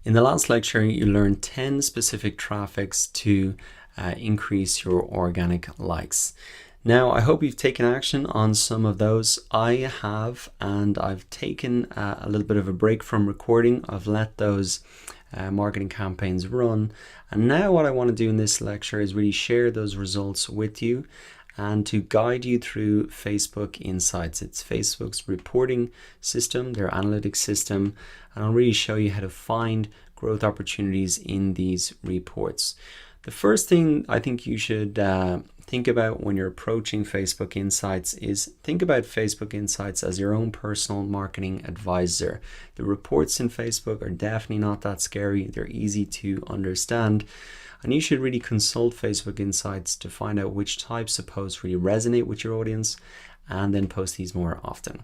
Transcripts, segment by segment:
In the last lecture, you learned 10 specific traffics to increase your organic likes. Now, I hope you've taken action on some of those. I have, and I've taken a little bit of a break from recording. I've let those marketing campaigns run. And now what I want to do in this lecture is really share those results with you and to guide you through Facebook Insights. It's Facebook's reporting system, their analytics system, and I'll really show you how to find growth opportunities in these reports. The first thing I think you should think about when you're approaching Facebook Insights is think about Facebook Insights as your own personal marketing advisor. The reports in Facebook are definitely not that scary. They're easy to understand. And you should really consult Facebook Insights to find out which types of posts really resonate with your audience and then post these more often.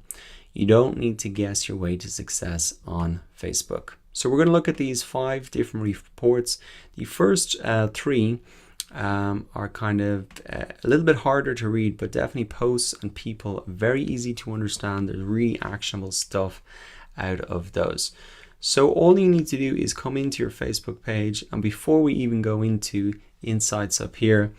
You don't need to guess your way to success on Facebook. So we're going to look at these 5 different reports. The first 3 are kind of a little bit harder to read, but definitely posts and people very easy to understand. There's really actionable stuff out of those. So all you need to do is come into your Facebook page, and before we even go into Insights up here,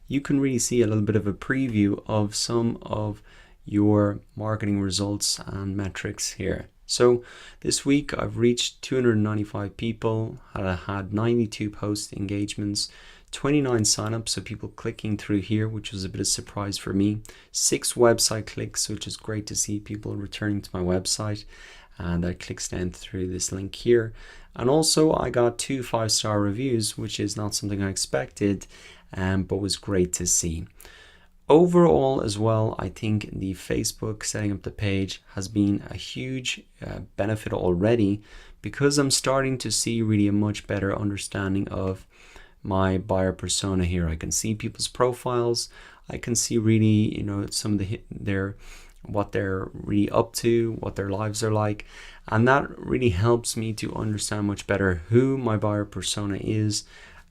you can really see a little bit of a preview of some of your marketing results and metrics here. So this week I've reached 295 people, I had 92 post engagements, 29 signups, so people clicking through here, which was a bit of a surprise for me, 6 website clicks, which is great to see people returning to my website, and that clicks down through this link here. And also I got 2 5-star reviews, which is not something I expected, but was great to see. Overall as well, I think the Facebook setting up the page has been a huge benefit already, because I'm starting to see really a much better understanding of my buyer persona here. I can see people's profiles. I can see really, some of what they're really up to, what their lives are like. And that really helps me to understand much better who my buyer persona is.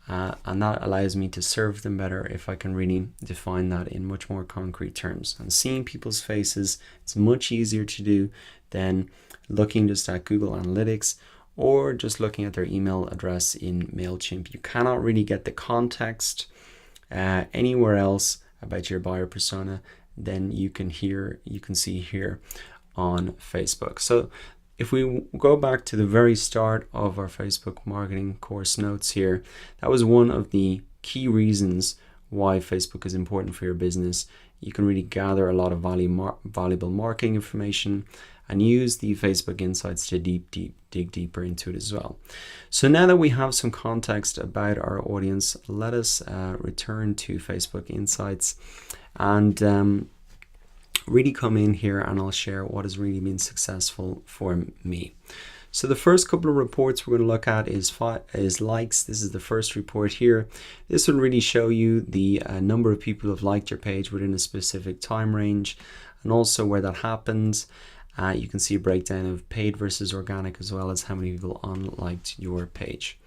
And that allows me to serve them better if I can really define that in much more concrete terms. And seeing people's faces, it's much easier to do than looking just at Google Analytics or just looking at their email address in MailChimp. You cannot really get the context anywhere else about your buyer persona than you can see here on Facebook. So if we go back to the very start of our Facebook marketing course notes here, that was one of the key reasons why Facebook is important for your business. You can really gather a lot of valuable marketing information and use the Facebook Insights to dig deeper into it as well. So now that we have some context about our audience, let us return to Facebook Insights and really come in here, and I'll share what has really been successful for me. So the first couple of reports we're going to look at is likes. This is the first report here. This will really show you the number of people who have liked your page within a specific time range, and also where that happens. You can see a breakdown of paid versus organic, as well as how many people unliked your page.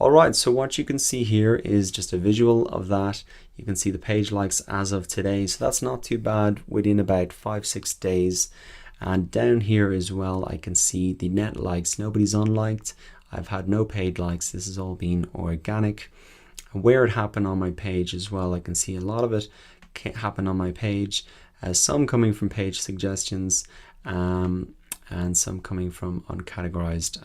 All right, so what you can see here is just a visual of that. You can see the page likes as of today, so that's not too bad within about 5-6 days. And down here as well, I can see the net likes. Nobody's unliked. I've had no paid likes. This has all been organic. Where it happened on my page as well, I can see a lot of it happen on my page. Some coming from page suggestions, and some coming from uncategorized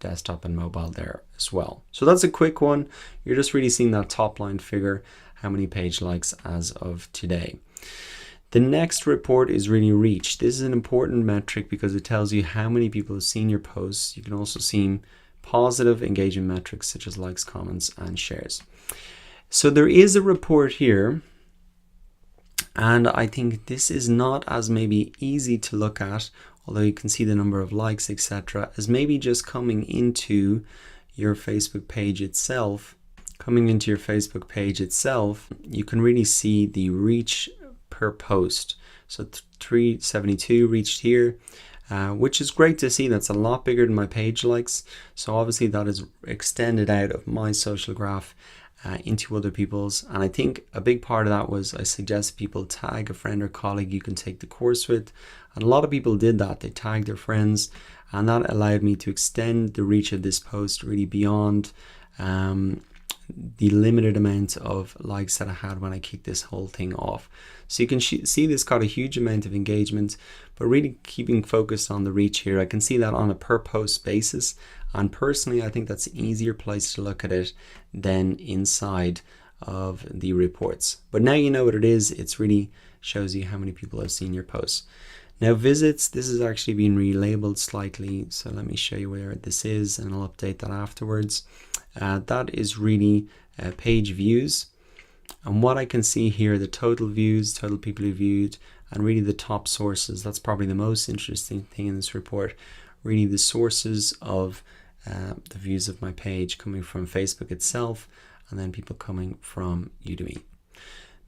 desktop and mobile there as well. So that's a quick one. You're just really seeing that top line figure, how many page likes as of today. The next report is really reach. This is an important metric because it tells you how many people have seen your posts. You can also see positive engagement metrics such as likes, comments, and shares. So there is a report here, and I think this is not as maybe easy to look at, although you can see the number of likes, etc., as maybe just coming into your Facebook page itself. Coming into your Facebook page itself, you can really see the reach per post. So 372 reached here, which is great to see. That's a lot bigger than my page likes. So obviously that is extended out of my social graph into other people's, and I think a big part of that was I suggest people tag a friend or colleague you can take the course with, And a lot of people did that. They tagged their friends, and that allowed me to extend the reach of this post really beyond the limited amount of likes that I had when I kicked this whole thing off. So you can see this got a huge amount of engagement, but really keeping focused on the reach here, I can see that on a per post basis. And personally, I think that's an easier place to look at it than inside of the reports. But now you know what it is. It's really shows you how many people have seen your posts. Now visits, this has actually been relabeled slightly. So let me show you where this is, and I'll update that afterwards. That is really page views. And what I can see here, the total views, total people who viewed, and really the top sources. That's probably the most interesting thing in this report. Really the sources of the views of my page coming from Facebook itself, and then people coming from Udemy.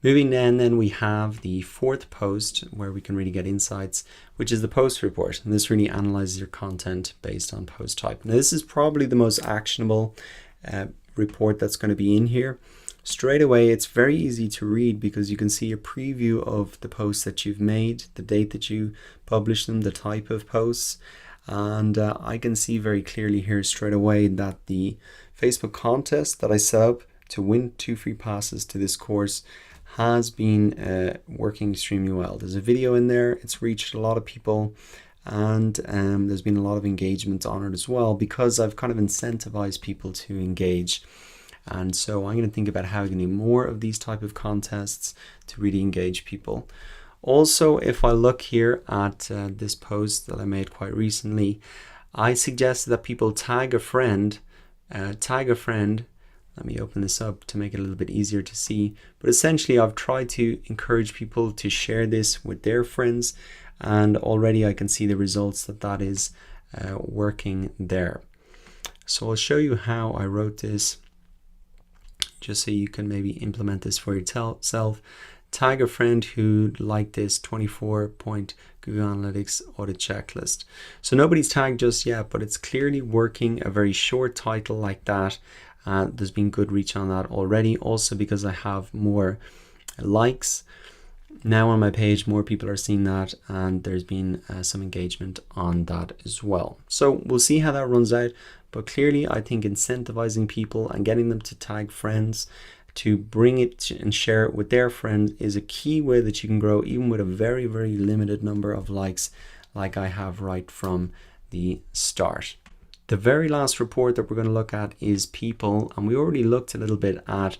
Moving down, then we have the fourth post where we can really get insights, which is the post report. And this really analyzes your content based on post type. Now this is probably the most actionable report that's going to be in here. Straight away, it's very easy to read because you can see a preview of the posts that you've made, the date that you published them, the type of posts. And I can see very clearly here straight away that the Facebook contest that I set up to win 2 free passes to this course has been working extremely well. There's a video in there, it's reached a lot of people, and there's been a lot of engagement on it as well because I've kind of incentivized people to engage. And so I'm going to think about how I can do more of these type of contests to really engage people. Also, if I look here at this post that I made quite recently, I suggested that people tag a friend. Let me open this up to make it a little bit easier to see. But essentially, I've tried to encourage people to share this with their friends. And already I can see the results that is working there. So I'll show you how I wrote this, just so you can maybe implement this for yourself. Tag a friend who liked this 24-point Google Analytics audit checklist. So nobody's tagged just yet, but it's clearly working. A very short title like that. There's been good reach on that already. Also because I have more likes now on my page, more people are seeing that, and there's been some engagement on that as well. So we'll see how that runs out. But clearly, I think incentivizing people and getting them to tag friends to bring it and share it with their friends is a key way that you can grow, even with a very, very limited number of likes like I have right from the start. The very last report that we're going to look at is people, and we already looked a little bit at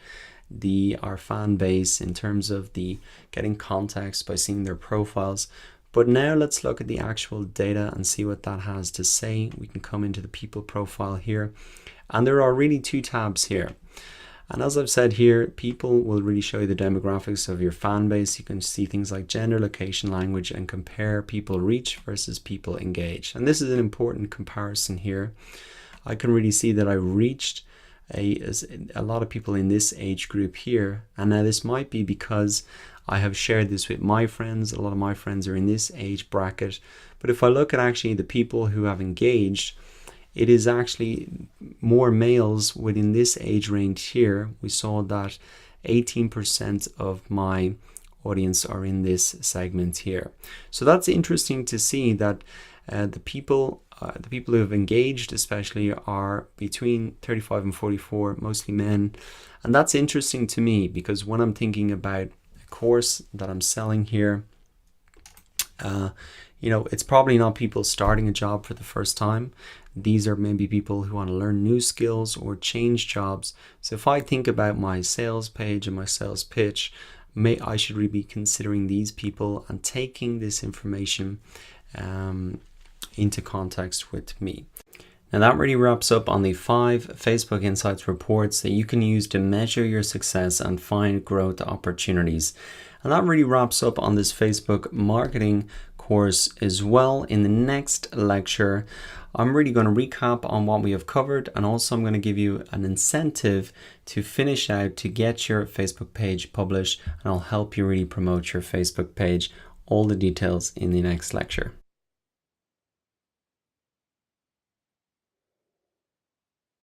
our fan base in terms of the getting context by seeing their profiles. But now let's look at the actual data and see what that has to say. We can come into the people profile here, and there are really 2 tabs here. And as I've said here, people will really show you the demographics of your fan base. You can see things like gender, location, language, and compare people reach versus people engaged. And this is an important comparison here. I can really see that I reached a lot of people in this age group here. And now this might be because I have shared this with my friends. A lot of my friends are in this age bracket. But if I look at actually the people who have engaged, it is actually more males within this age range here. We saw that 18% of my audience are in this segment here. So that's interesting to see that the people who have engaged especially are between 35 and 44, mostly men. And that's interesting to me because when I'm thinking about a course that I'm selling here, it's probably not people starting a job for the first time. These are maybe people who want to learn new skills or change jobs. So if I think about my sales page and my sales pitch, I should really be considering these people and taking this information into context with me. Now that really wraps up on the 5 Facebook Insights reports that you can use to measure your success and find growth opportunities. And that really wraps up on this Facebook marketing course as well. In the next lecture, I'm really going to recap on what we have covered, and also I'm going to give you an incentive to finish out to get your Facebook page published, and I'll help you really promote your Facebook page. All the details in the next lecture.